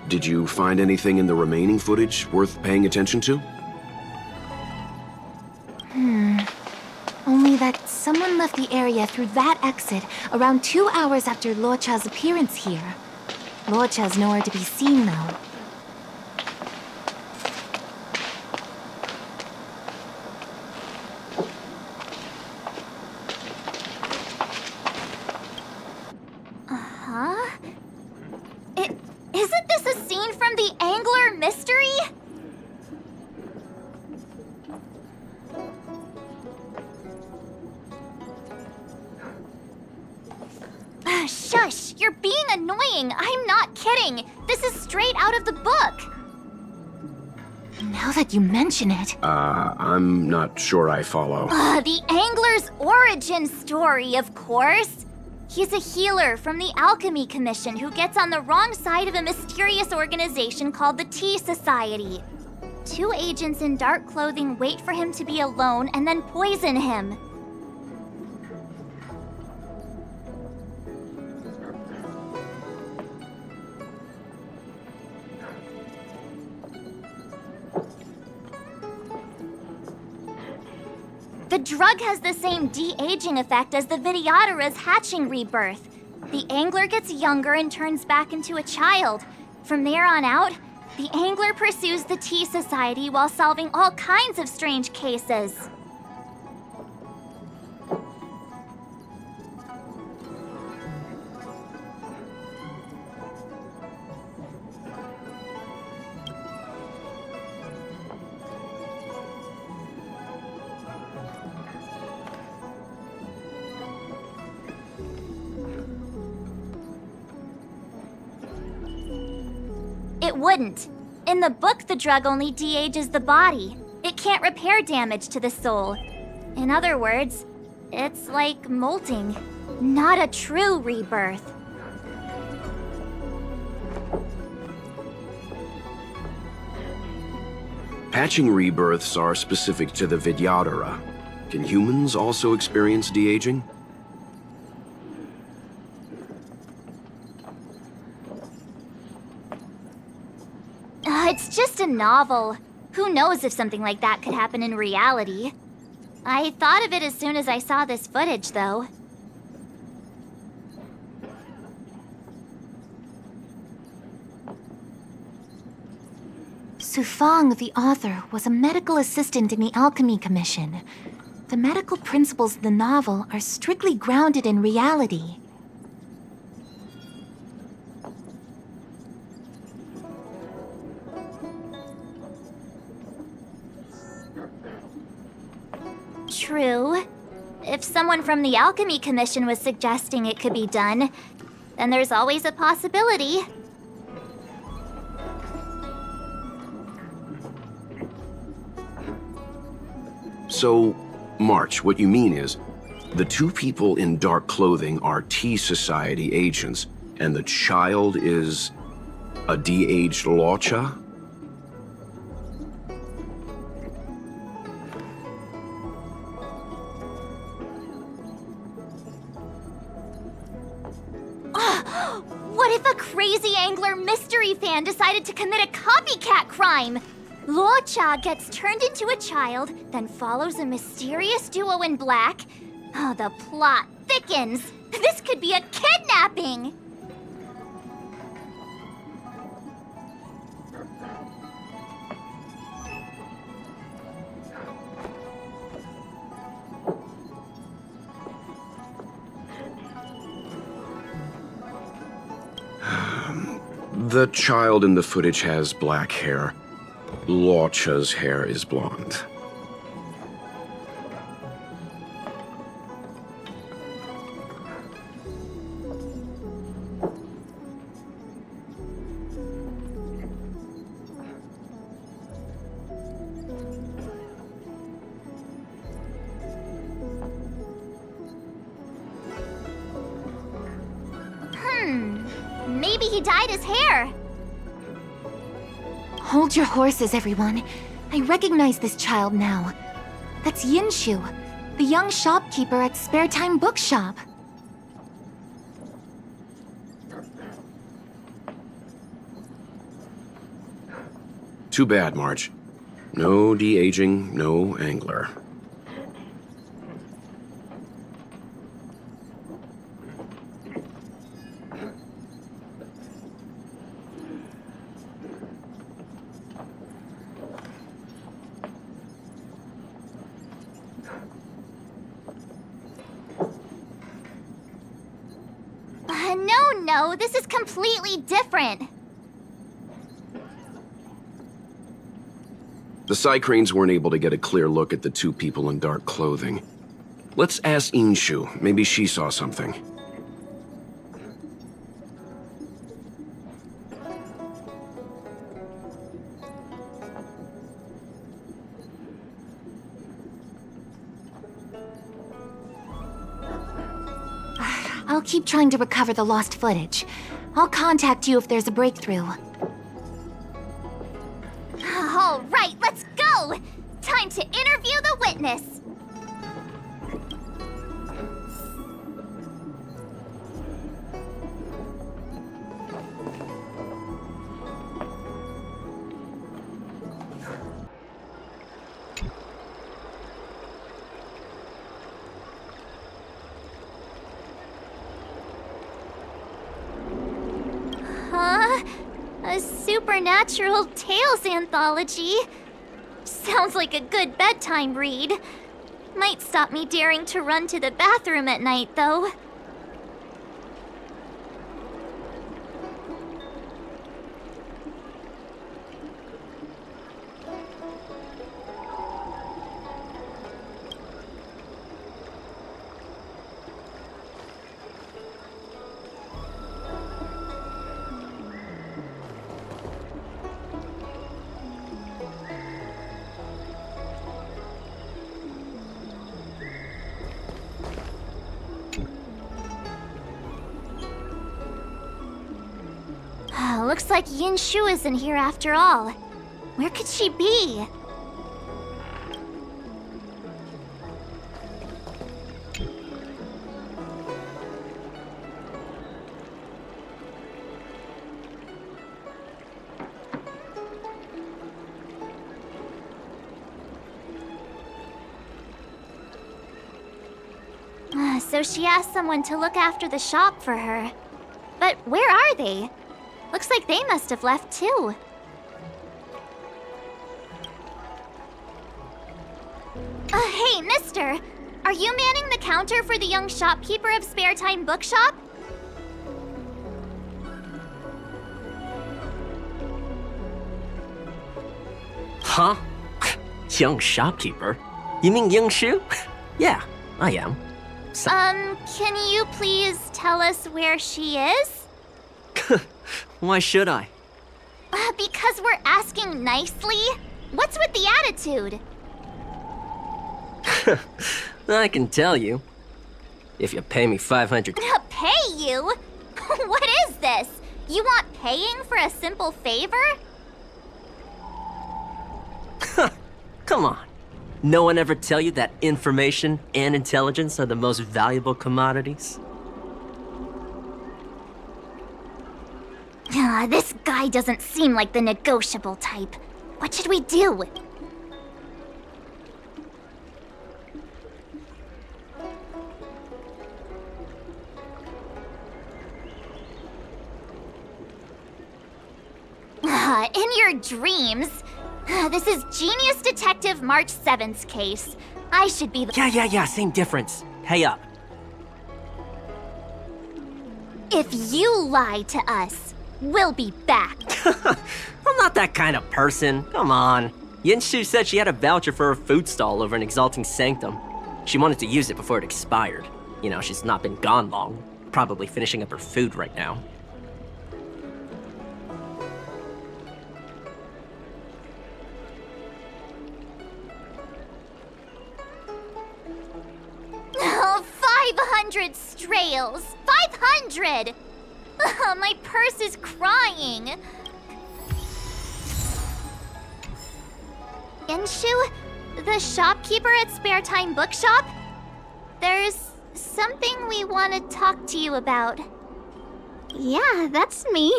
Did you find anything in the remaining footage worth paying attention to? Only that someone left the area through that exit around 2 hours after Locha's appearance here. Locha's nowhere to be seen, though. Isn't this a scene from the Angler mystery? Shush! You're being annoying! I'm not kidding! This is straight out of the book! Now that you mention it... I'm not sure I follow. The Angler's origin story, of course! He's a healer from the Alchemy Commission who gets on the wrong side of a mysterious organization called the Tea Society. 2 agents in dark clothing wait for him to be alone and then poison him. The drug has the same de-aging effect as the Vidyadhara's hatching rebirth. The Angler gets younger and turns back into a child. From there on out, the Angler pursues the Tea Society while solving all kinds of strange cases. It wouldn't. In the book, the drug only de-ages the body. It can't repair damage to the soul. In other words, it's like molting, not a true rebirth. Hatching rebirths are specific to the Vidyadhara. Can humans also experience de-aging? It's just a novel. Who knows if something like that could happen in reality? I thought of it as soon as I saw this footage, though. Sufang, the author, was a medical assistant in the Alchemy Commission. The medical principles of the novel are strictly grounded in reality. True. If someone from the Alchemy Commission was suggesting it could be done, then there's always a possibility. So, March, what you mean is, the 2 people in dark clothing are Tea Society agents, and the child is a de-aged Locsa? What if a crazy Angler mystery fan decided to commit a copycat crime? Locha gets turned into a child, then follows a mysterious duo in black. Oh, the plot thickens. This could be a kidnapping! The child in the footage has black hair. Locsa's hair is blonde. Maybe he dyed his hair. Hold your horses, everyone. I recognize this child now. That's Yinshu, the young shopkeeper at Spare Time Bookshop. Too bad, March. No de-aging, no angler. No, this is completely different. The Cycrenes weren't able to get a clear look at the two people in dark clothing. Let's ask Inshu. Maybe she saw something. I'll keep trying to recover the lost footage. I'll contact you if there's a breakthrough. All right, let's go! Time to interview the witness. Huh? A supernatural tales anthology? Sounds like a good bedtime read. Might stop me daring to run to the bathroom at night, though. Looks like Yinshu isn't here after all. Where could she be? So she asked someone to look after the shop for her. But where are they? Looks like they must have left too. Hey, mister! Are you manning the counter for the young shopkeeper of Spare Time Bookshop? Huh? Young shopkeeper? You mean Youngshu? Yeah, I am. Can you please tell us where she is? Why should I? Because we're asking nicely. What's with the attitude? I can tell you. If you pay me 500... Pay you? What is this? You want paying for a simple favor? Come on. No one ever tell you that information and intelligence are the most valuable commodities? This guy doesn't seem like the negotiable type. What should we do? In your dreams. This is Genius Detective March 7th's case. I should be the— Yeah, same difference. Pay up. If you lie to us, we'll be back. I'm not that kind of person. Come on. Yinshu said she had a voucher for her food stall over in Exalting Sanctum. She wanted to use it before it expired. You know, she's not been gone long. Probably finishing up her food right now. Oh, 500 strails! 500! My purse is crying. Inshu, the shopkeeper at Spare Time Bookshop? There's something we want to talk to you about. Yeah, that's me.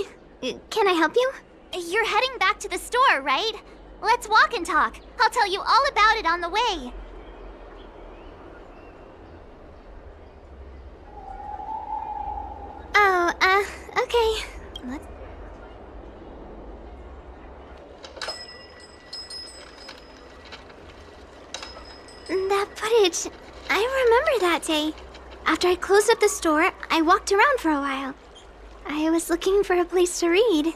Can I help you? You're heading back to the store, right? Let's walk and talk. I'll tell you all about it on the way. Oh, okay. That footage, I remember that day. After I closed up the store, I walked around for a while. I was looking for a place to read.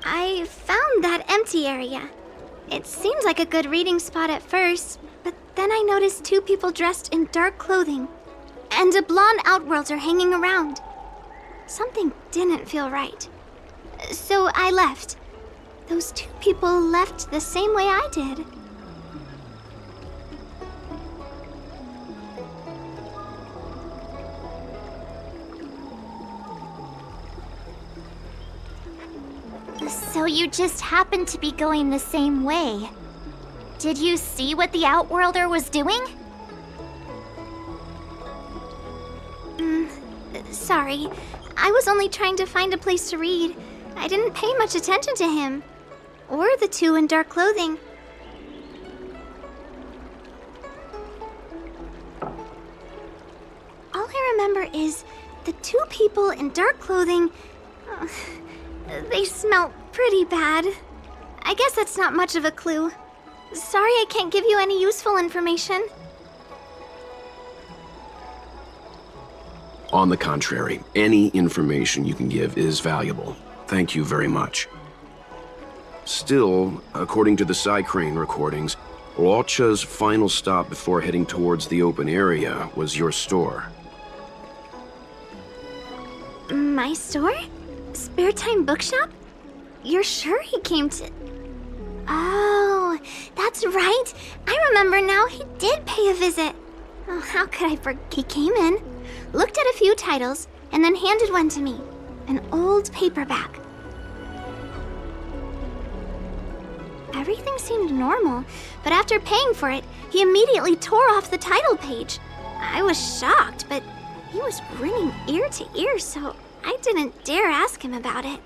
I found that empty area. It seemed like a good reading spot at first, but then I noticed two people dressed in dark clothing, and a blonde outworlder hanging around. Something didn't feel right. So I left. Those two people left the same way I did. So you just happened to be going the same way. Did you see what the Outworlder was doing? Sorry. I was only trying to find a place to read. I didn't pay much attention to him. Or the two in dark clothing. All I remember is the two people in dark clothing... they smell pretty bad. I guess that's not much of a clue. Sorry I can't give you any useful information. On the contrary, any information you can give is valuable. Thank you very much. Still, according to the Psycrane recordings, Locha's final stop before heading towards the open area was your store. My store? Spare Time Bookshop? You're sure he came to... Oh, that's right. I remember now. He did pay a visit. Oh, how could I forget? He came in, looked at a few titles, and then handed one to me. An old paperback. Everything seemed normal, but after paying for it, he immediately tore off the title page. I was shocked, but he was grinning ear to ear, so I didn't dare ask him about it.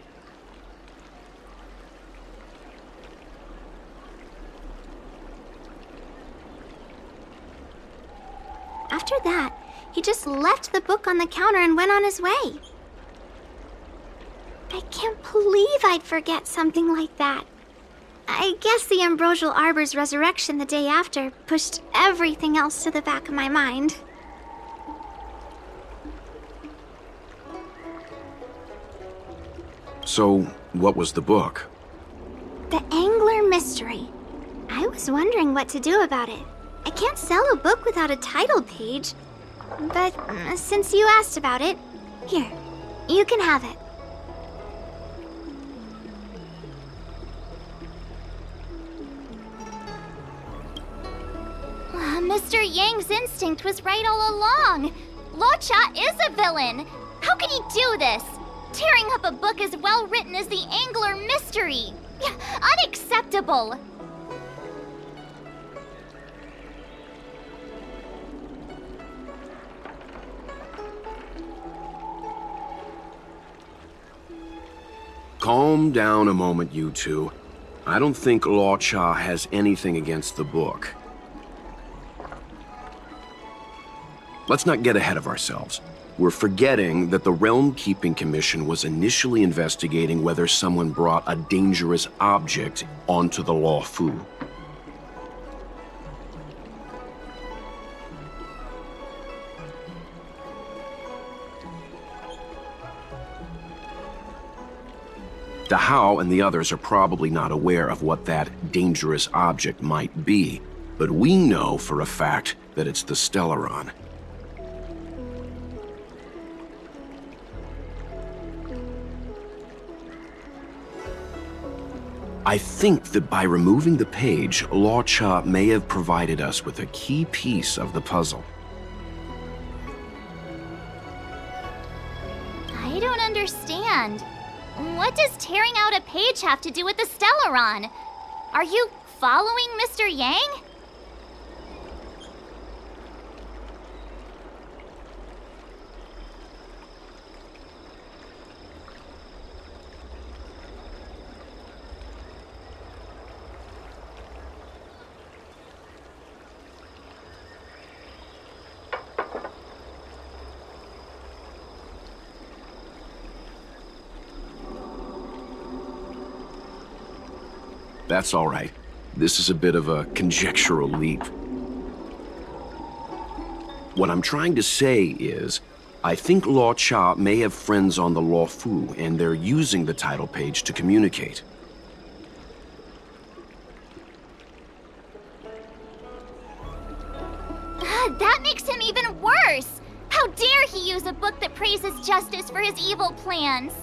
After that, he just left the book on the counter and went on his way. I can't believe I'd forget something like that. I guess the Ambrosial Arbor's resurrection the day after pushed everything else to the back of my mind. So, what was the book? The Angler Mystery. I was wondering what to do about it. I can't sell a book without a title page. But since you asked about it, here, you can have it. Mr. Yang's instinct was right all along. Locsa is a villain. How can he do this? Tearing up a book as well written as the Angler Mystery. Unacceptable. Calm down a moment, you two. I don't think Locsa has anything against the book. Let's not get ahead of ourselves. We're forgetting that the Realm Keeping Commission was initially investigating whether someone brought a dangerous object onto the Law Fu. Dahao and the others are probably not aware of what that dangerous object might be, but we know for a fact that it's the Stellaron. I think that by removing the page, Locsa may have provided us with a key piece of the puzzle. I don't understand. What does tearing out a page have to do with the Stellaron? Are you following Mr. Yang? that's all right. This is a bit of a conjectural leap. What I'm trying to say is, I think Locha may have friends on the Luofu, and they're using the title page to communicate. That makes him even worse! How dare he use a book that praises justice for his evil plans?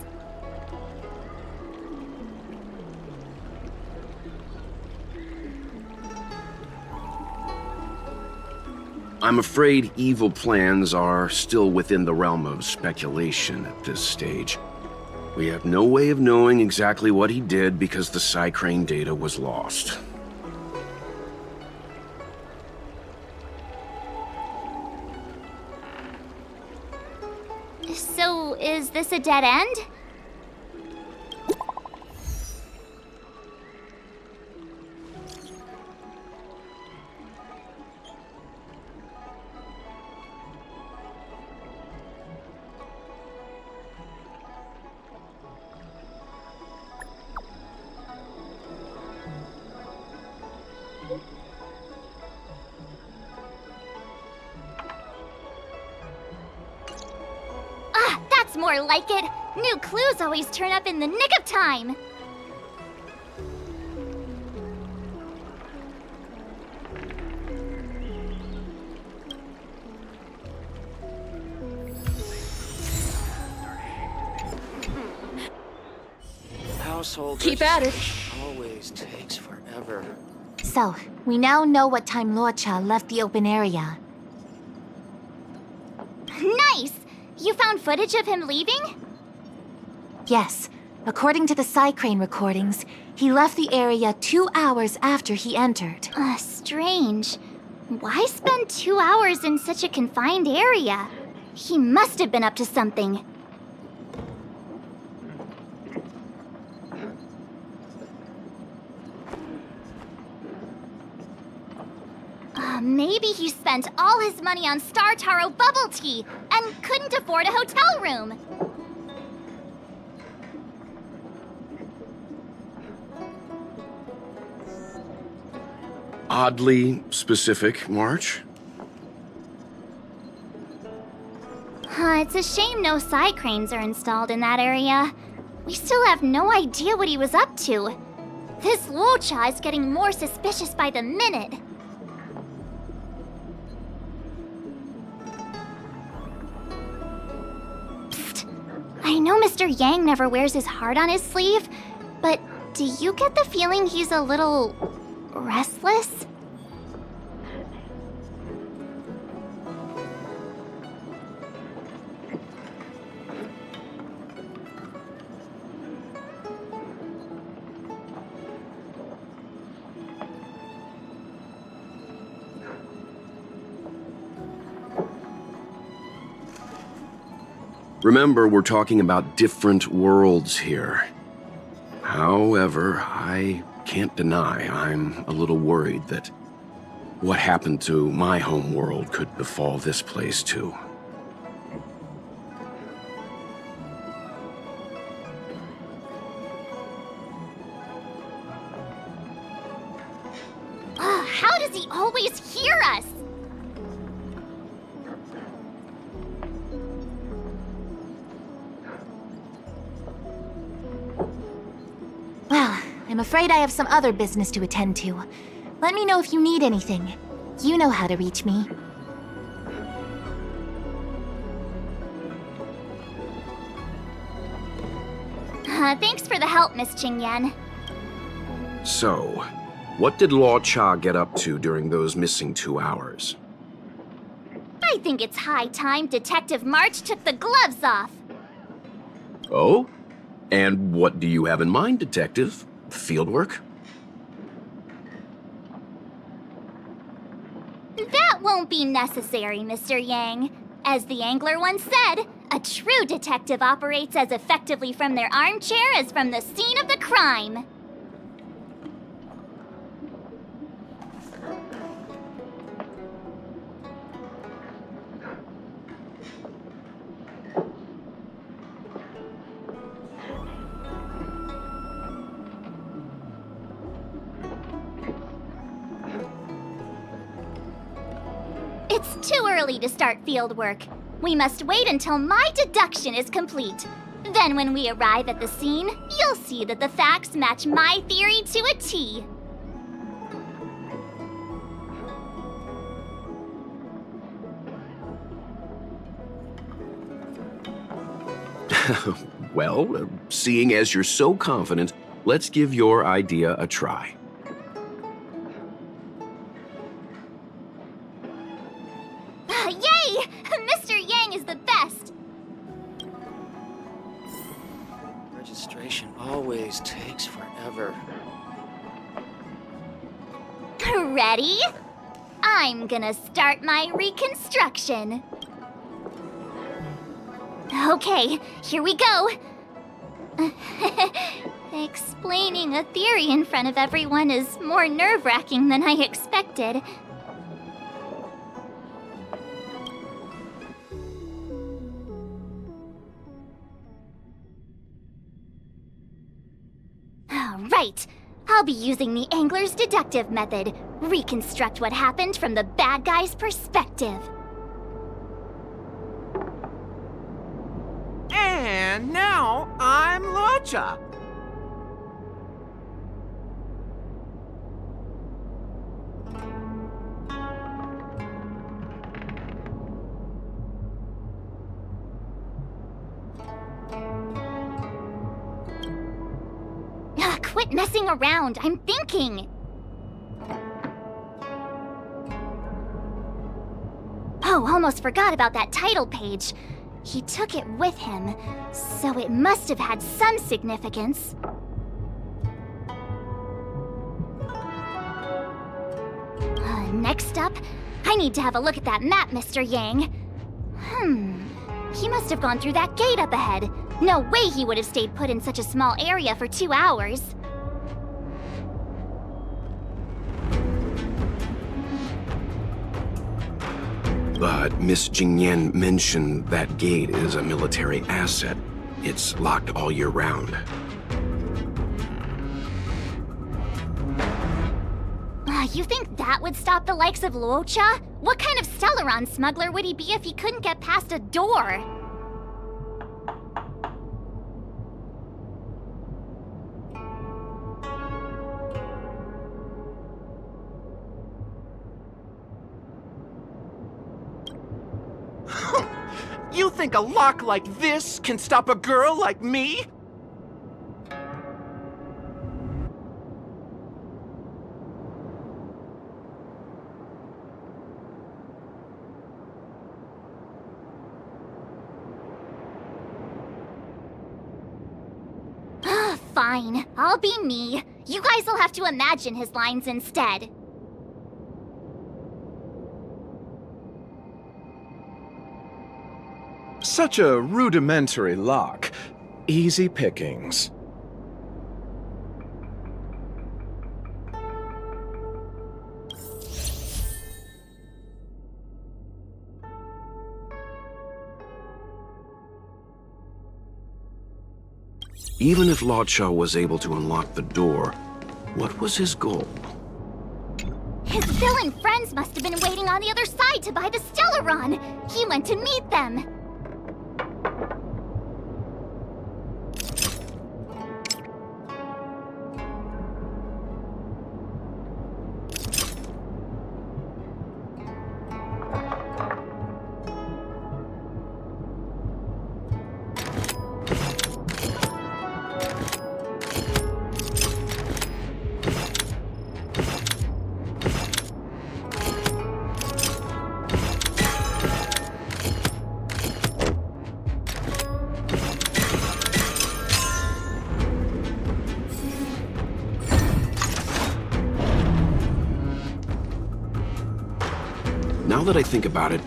I'm afraid evil plans are still within the realm of speculation at this stage. We have no way of knowing exactly what he did because the Psycrane data was lost. So, is this a dead end? That's more like it! New clues always turn up in the nick of time! Keep at it. Always takes forever. So, we now know what time Lorcha left the open area. Nice! You found footage of him leaving? Yes, according to the Psycrane recordings, he left the area 2 hours after he entered. Strange. Why spend 2 hours in such a confined area? He must have been up to something. Maybe he spent all his money on Star Taro bubble tea and couldn't afford a hotel room. Oddly specific, March. It's a shame no Psycranes are installed in that area. We still have no idea what he was up to. This Lorcha is getting more suspicious by the minute. I know Mr. Yang never wears his heart on his sleeve, but do you get the feeling he's a little restless? Remember, we're talking about different worlds here. However, I can't deny I'm a little worried that what happened to my home world could befall this place too. How does he always hear us? Well, I'm afraid I have some other business to attend to. Let me know if you need anything. You know how to reach me. Thanks for the help, Miss Qingyan. So, what did Lorcha get up to during those missing 2 hours? I think it's high time Detective March took the gloves off. Oh? And what do you have in mind, Detective? Fieldwork? That won't be necessary, Mr. Yang. As the angler once said, a true detective operates as effectively from their armchair as from the scene of the crime. It's too early to start field work. We must wait until my deduction is complete. Then when we arrive at the scene, you'll see that the facts match my theory to a T. Well, seeing as you're so confident, let's give your idea a try. Yay! Mr. Yang is the best! Registration always takes forever. Ready? I'm gonna start my reconstruction. Okay, here we go. Explaining a theory in front of everyone is more nerve-wracking than I expected. Right. I'll be using the angler's deductive method. Reconstruct what happened from the bad guy's perspective. And now I'm Locha. Quit messing around. I'm thinking. Oh, almost forgot about that title page. He took it with him, so it must have had some significance. Next up, I need to have a look at that map, Mr. Yang. He must have gone through that gate up ahead. No way he would have stayed put in such a small area for 2 hours. But Miss Jingyan mentioned that gate is a military asset. It's locked all year round. You think that would stop the likes of Locha? What kind of Stellaron smuggler would he be if he couldn't get past a door? You think a lock like this can stop a girl like me? Fine, I'll be me. You guys will have to imagine his lines instead. Such a rudimentary lock. Easy pickings. Even if Locha was able to unlock the door, what was his goal? His villain friends must have been waiting on the other side to buy the Stellaron. He went to meet them. Now that I think about it,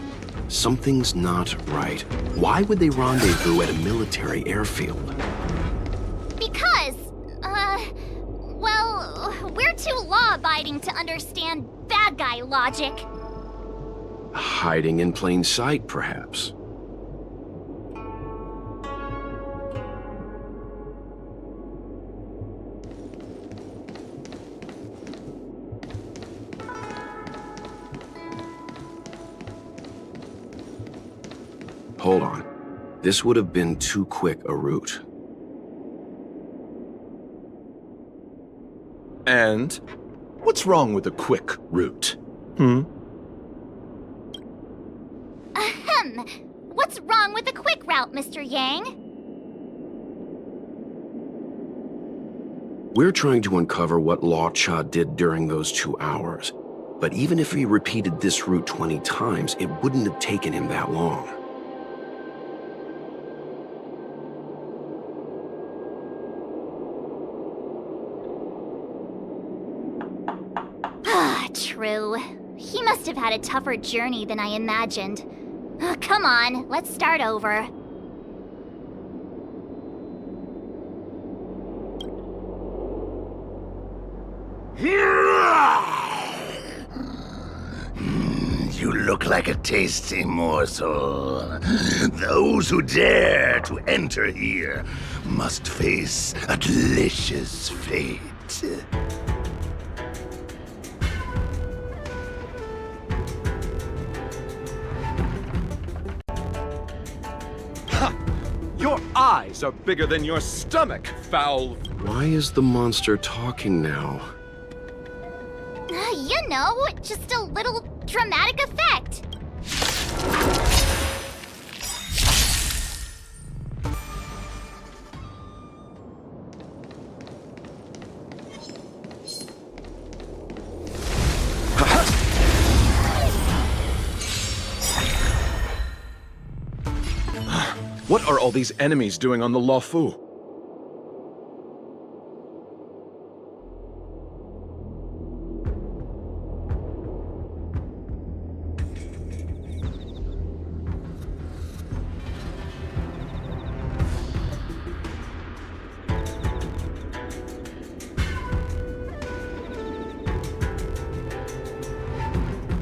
something's not right. Why would they rendezvous at a military airfield? Because, well, we're too law-abiding to understand bad guy logic. Hiding in plain sight, perhaps. Hold on. This would have been too quick a route. And what's wrong with a quick route? Ahem. What's wrong with the quick route, Mr. Yang? We're trying to uncover what Locha did during those 2 hours. But even if he repeated this route 20 times, it wouldn't have taken him that long. Ah, true. He must have had a tougher journey than I imagined. Come on, let's start over. You look like a tasty morsel. Those who dare to enter here must face a delicious fate. Your eyes are bigger than your stomach, foul. Why is the monster talking now? You know, just a little dramatic effect. What are all these enemies doing on the Luofu?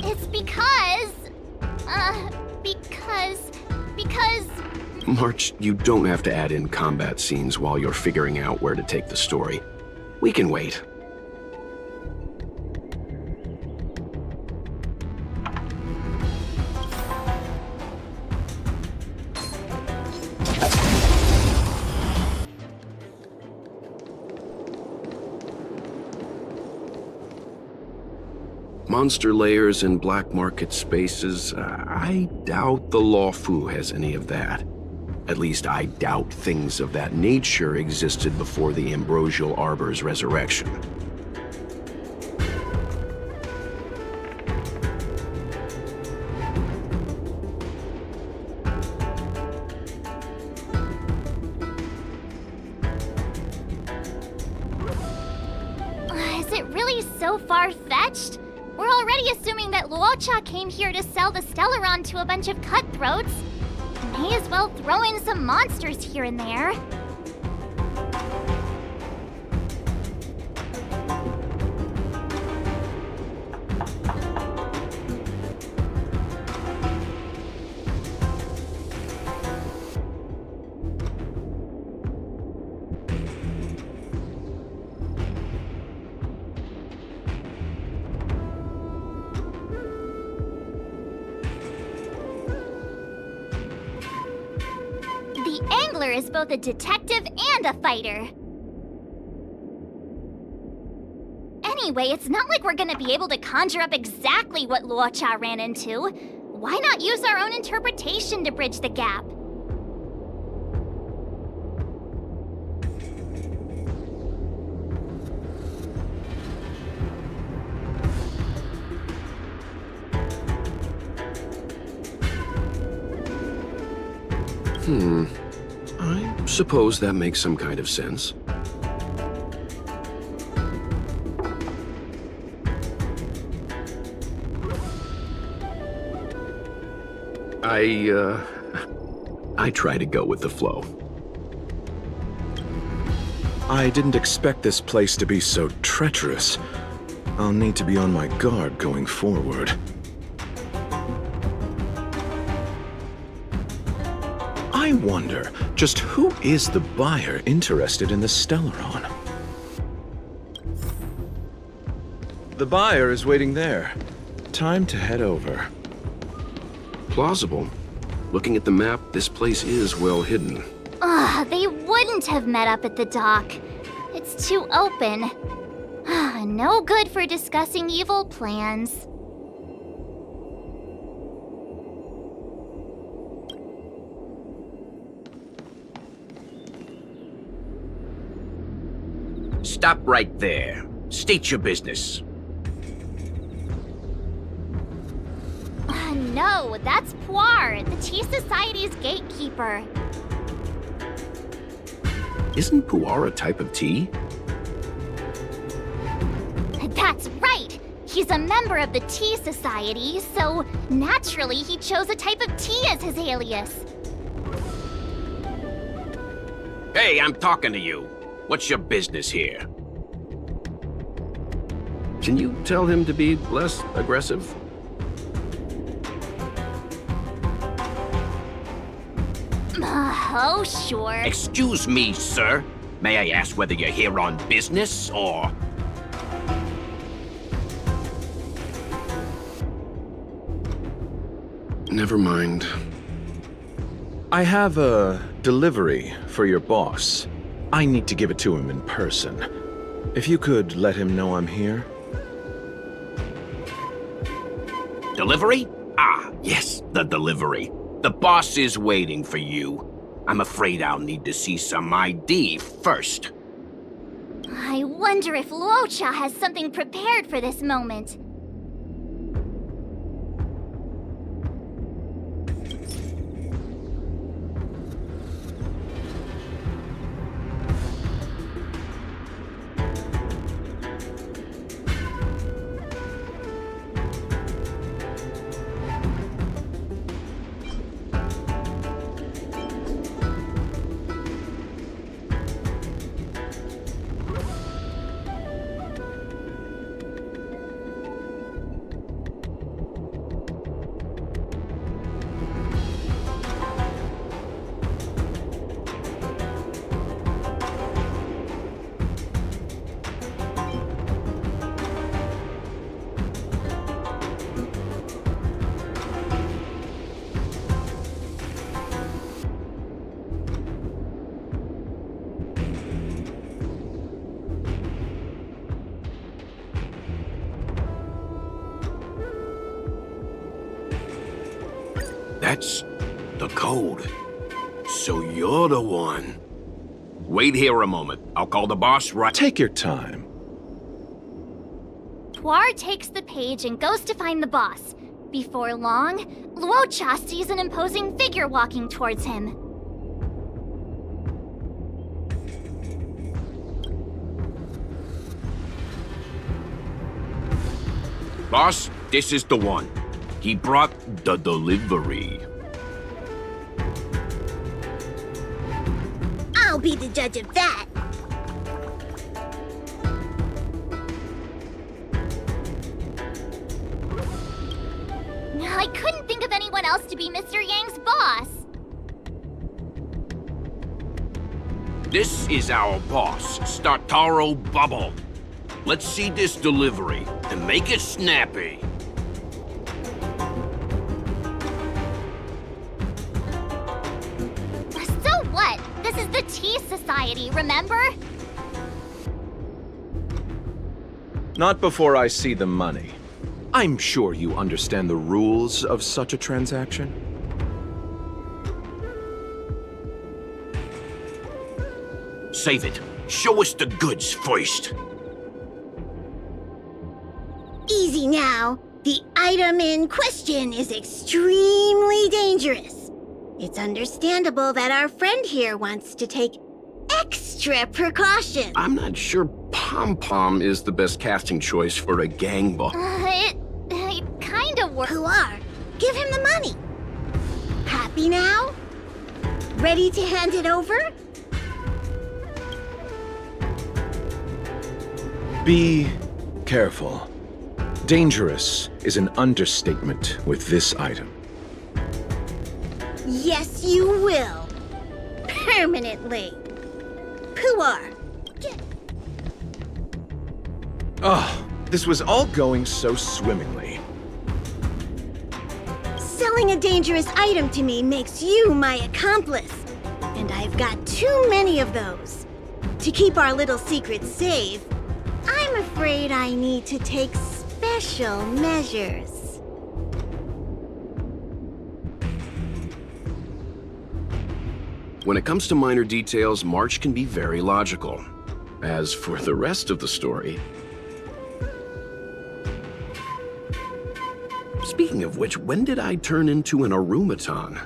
It's because... because... March, you don't have to add in combat scenes while you're figuring out where to take the story. We can wait. Monster layers and black market spaces, I doubt the Luofu has any of that. At least I doubt things of that nature existed before the Ambrosial Arbor's resurrection. Is it really so far-fetched? We're already assuming that Locha came here to sell the Stellaron to a bunch of cutthroats. May as well throw in some monsters here and there. The Angler is both a detective and a fighter. Anyway, it's not like we're gonna be able to conjure up exactly what Luocha ran into. Why not use our own interpretation to bridge the gap? I suppose that makes some kind of sense. I try to go with the flow. I didn't expect this place to be so treacherous. I'll need to be on my guard going forward. I wonder, just who is the buyer interested in the Stellaron? The buyer is waiting there. Time to head over. Plausible. Looking at the map, this place is well hidden. Ugh, they wouldn't have met up at the dock. It's too open. No good for discussing evil plans. Stop right there. State your business. No, that's Poir, the Tea Society's gatekeeper. Isn't pu'er a type of tea? That's right! He's a member of the Tea Society, so naturally he chose a type of tea as his alias. Hey, I'm talking to you. What's your business here? Can you tell him to be less aggressive? Oh, sure. Excuse me, sir. May I ask whether you're here on business, or... Never mind. I have a delivery for your boss. I need to give it to him in person. If you could let him know I'm here. Delivery? Ah, yes, the delivery. The boss is waiting for you. I'm afraid I'll need to see some ID first. I wonder if Locha has something prepared for this moment. That's the code. So you're the one. Wait here a moment. I'll call the boss right... Take your time. Poir takes the page and goes to find the boss. Before long, Locha sees an imposing figure walking towards him. Boss, this is the one. He brought the delivery. I'll be the judge of that. I couldn't think of anyone else to be Mr. Yang's boss. This is our boss, Startaro Bubble. Let's see this delivery and make it snappy. So what? This is the Tea Society, remember? Not before I see the money. I'm sure you understand the rules of such a transaction. Save it. Show us the goods first. Easy now. The item in question is extremely dangerous. It's understandable that our friend here wants to take extra precaution. I'm not sure Pom Pom is the best casting choice for a gang boss. It kinda works. Who are? Give him the money. Happy now? Ready to hand it over? Be careful. Dangerous is an understatement with this item. Yes, you will. Permanently. Puar. Oh, this was all going so swimmingly. Selling Selling a dangerous item to me makes you my accomplice. And I've got too many of those. To keep our little secret safe, I'm afraid I need to take special measures. When it comes to minor details, March can be very logical. As for the rest of the story... Speaking of which, when did I turn into an automaton?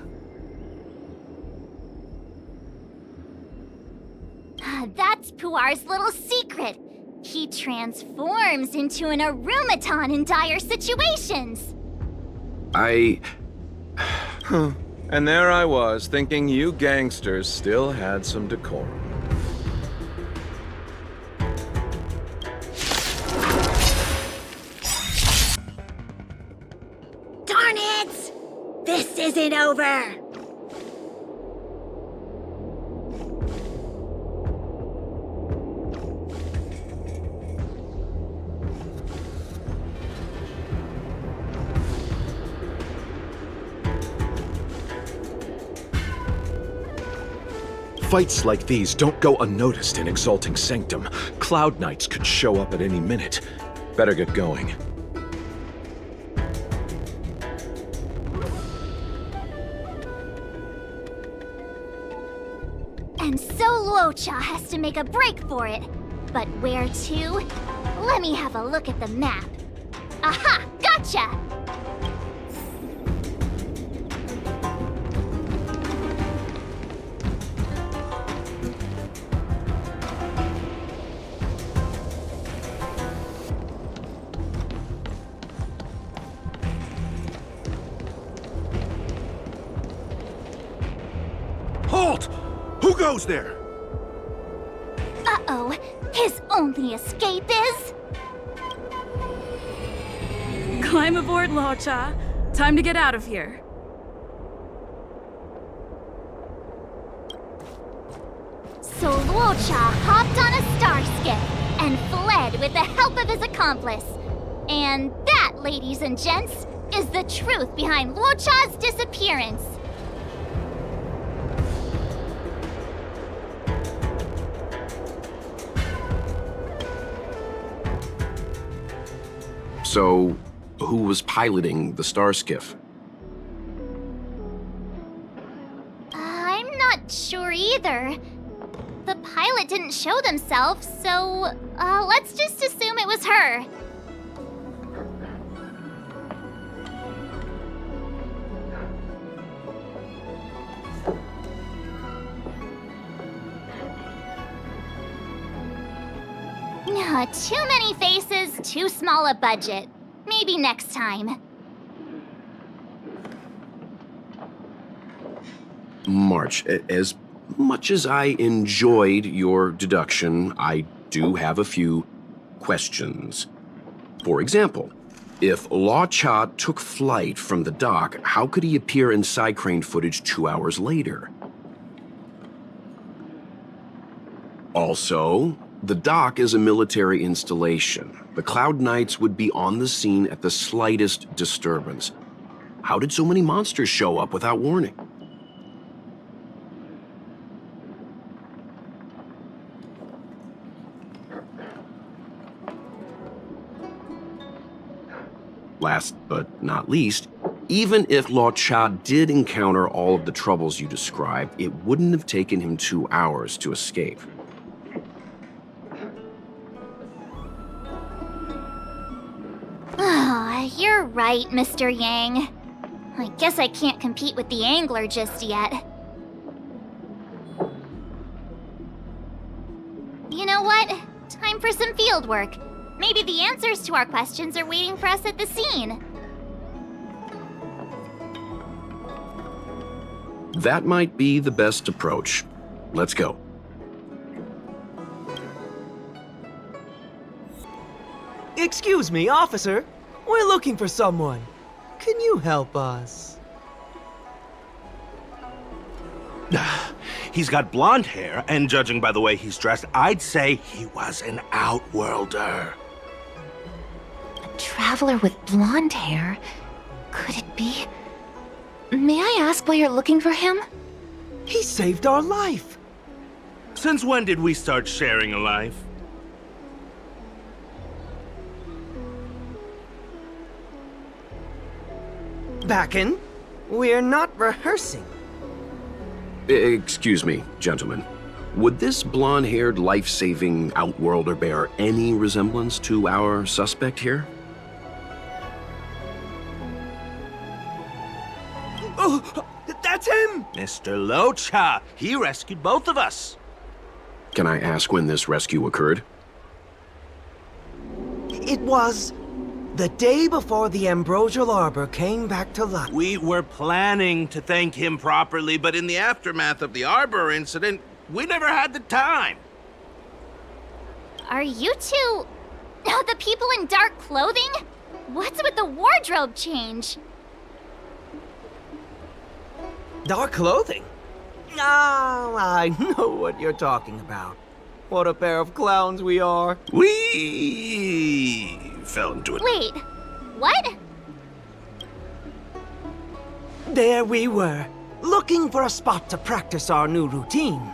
That's Puar's little secret. He transforms into an automaton in dire situations. Huh. And there I was, thinking you gangsters still had some decorum. Darn it! This isn't over! Fights like these don't go unnoticed in Exalting Sanctum. Cloud Knights could show up at any minute. Better get going. And so Locha has to make a break for it. But where to? Let me have a look at the map. Aha! Gotcha! Halt! Who goes there? Uh-oh. His only escape is... Climb aboard, Locha. Time to get out of here. So Locha hopped on a star skiff and fled with the help of his accomplice. And that, ladies and gents, is the truth behind Locha's disappearance. So, who was piloting the star skiff? I'm not sure either. The pilot didn't show themselves, so let's just assume it was her. Too many faces, too small a budget. Maybe next time. March, as much as I enjoyed your deduction, I do have a few questions. For example, if Locha took flight from the dock, how could he appear in side crane footage 2 hours later? Also, the dock is a military installation. The Cloud Knights would be on the scene at the slightest disturbance. How did so many monsters show up without warning? Last but not least, even if Locha did encounter all of the troubles you described, it wouldn't have taken him 2 hours to escape. You're right, Mr. Yang. I guess I can't compete with the angler just yet. You know what? Time for some field work. Maybe the answers to our questions are waiting for us at the scene. That might be the best approach. Let's go. Excuse me, officer. We're looking for someone. Can you help us? He's got blonde hair, and judging by the way he's dressed, I'd say he was an outworlder. A traveler with blonde hair? Could it be? May I ask why you're looking for him? He saved our life. Since when did we start sharing a life? Backen, we're not rehearsing. Excuse me, gentlemen. Would this blonde-haired, life-saving outworlder bear any resemblance to our suspect here? Oh, that's him! Mr. Locha, he rescued both of us. Can I ask when this rescue occurred? It was the day before the ambrosial arbor came back to life. We were planning to thank him properly, but in the aftermath of the arbor incident, we never had the time. Are you two... the people in dark clothing? What's with the wardrobe change? Dark clothing? Ah, I know what you're talking about. What a pair of clowns we are. We fell into it. Wait, what? There we were, looking for a spot to practice our new routine.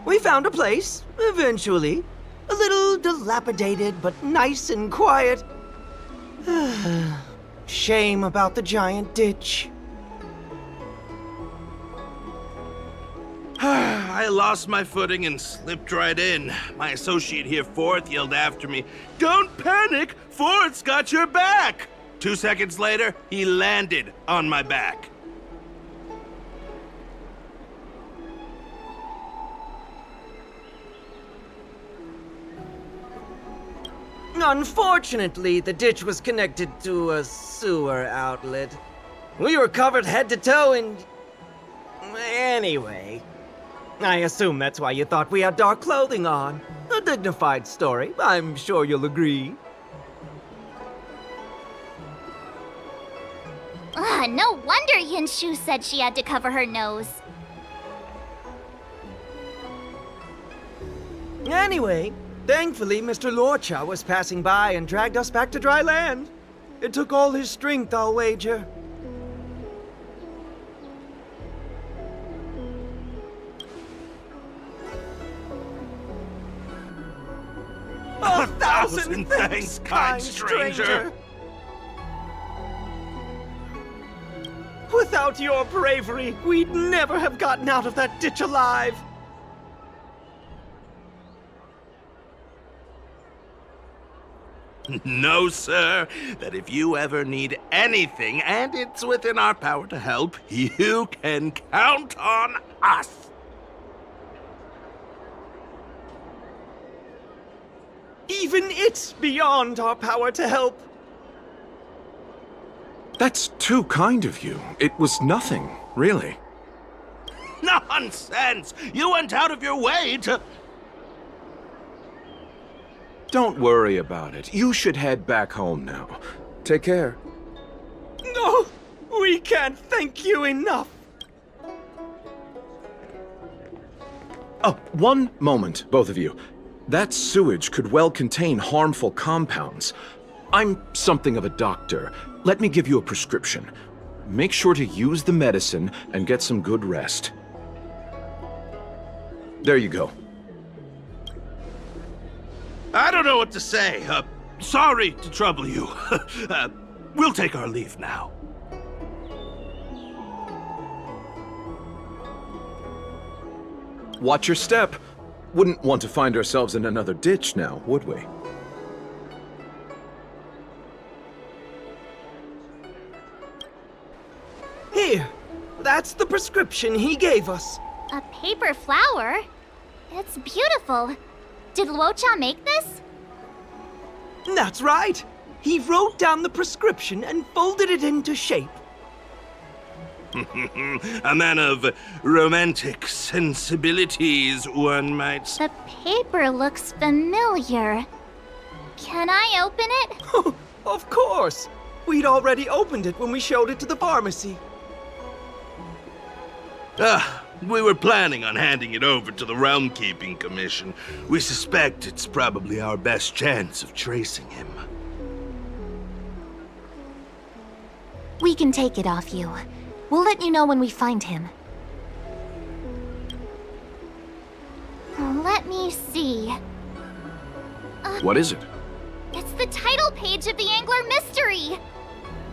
We found a place, eventually. A little dilapidated, but nice and quiet. Shame about the giant ditch. I lost my footing and slipped right in. My associate here, Fourth, yelled after me, "Don't panic! Fourth's got your back!" 2 seconds later, he landed on my back. Unfortunately, the ditch was connected to a sewer outlet. We were covered head to toe in... Anyway, I assume that's why you thought we had dark clothing on. A dignified story, I'm sure you'll agree. No wonder Yinshu said she had to cover her nose. Anyway, thankfully Mr. Lorcha was passing by and dragged us back to dry land. It took all his strength, I'll wager. A thousand thanks, kind stranger! Without your bravery, we'd never have gotten out of that ditch alive! No, sir. That if you ever need anything, and it's within our power to help, you can count on us. Even it's beyond our power to help. That's too kind of you. It was nothing, really. Nonsense! You went out of your way to... Don't worry about it. You should head back home now. Take care. No! We can't thank you enough! Oh, one moment, both of you. That sewage could well contain harmful compounds. I'm something of a doctor. Let me give you a prescription. Make sure to use the medicine and get some good rest. There you go. I don't know what to say. Sorry to trouble you. We'll take our leave now. Watch your step. Wouldn't want to find ourselves in another ditch now, would we? Here, that's the prescription he gave us. A paper flower? It's beautiful. Did Locha make this? That's right. He wrote down the prescription and folded it into shape. A man of romantic sensibilities, one might say. The paper looks familiar. Can I open it? Of course. We'd already opened it when we showed it to the pharmacy. We were planning on handing it over to the Realm Keeping Commission. We suspect it's probably our best chance of tracing him. We can take it off you. We'll let you know when we find him. Let me see. What is it? It's the title page of the Angler Mystery!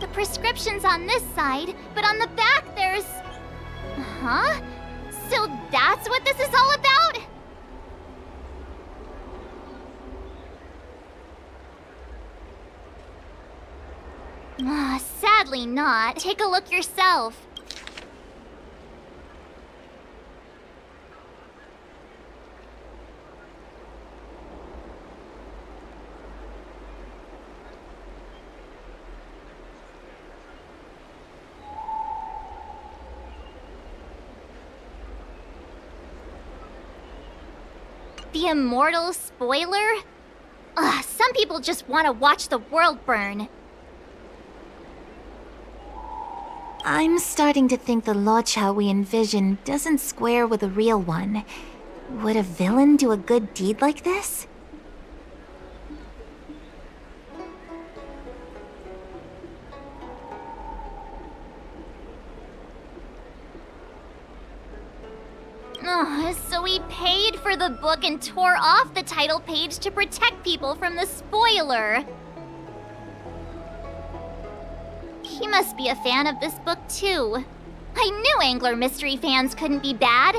The prescription's on this side, but on the back there's... Huh? So that's what this is all about? Sadly not. Take a look yourself. The immortal spoiler? Some people just want to watch the world burn. I'm starting to think the Locha we envision doesn't square with a real one. Would a villain do a good deed like this? So he paid for the book and tore off the title page to protect people from the spoiler. He must be a fan of this book too. I knew Angler Mystery fans couldn't be bad.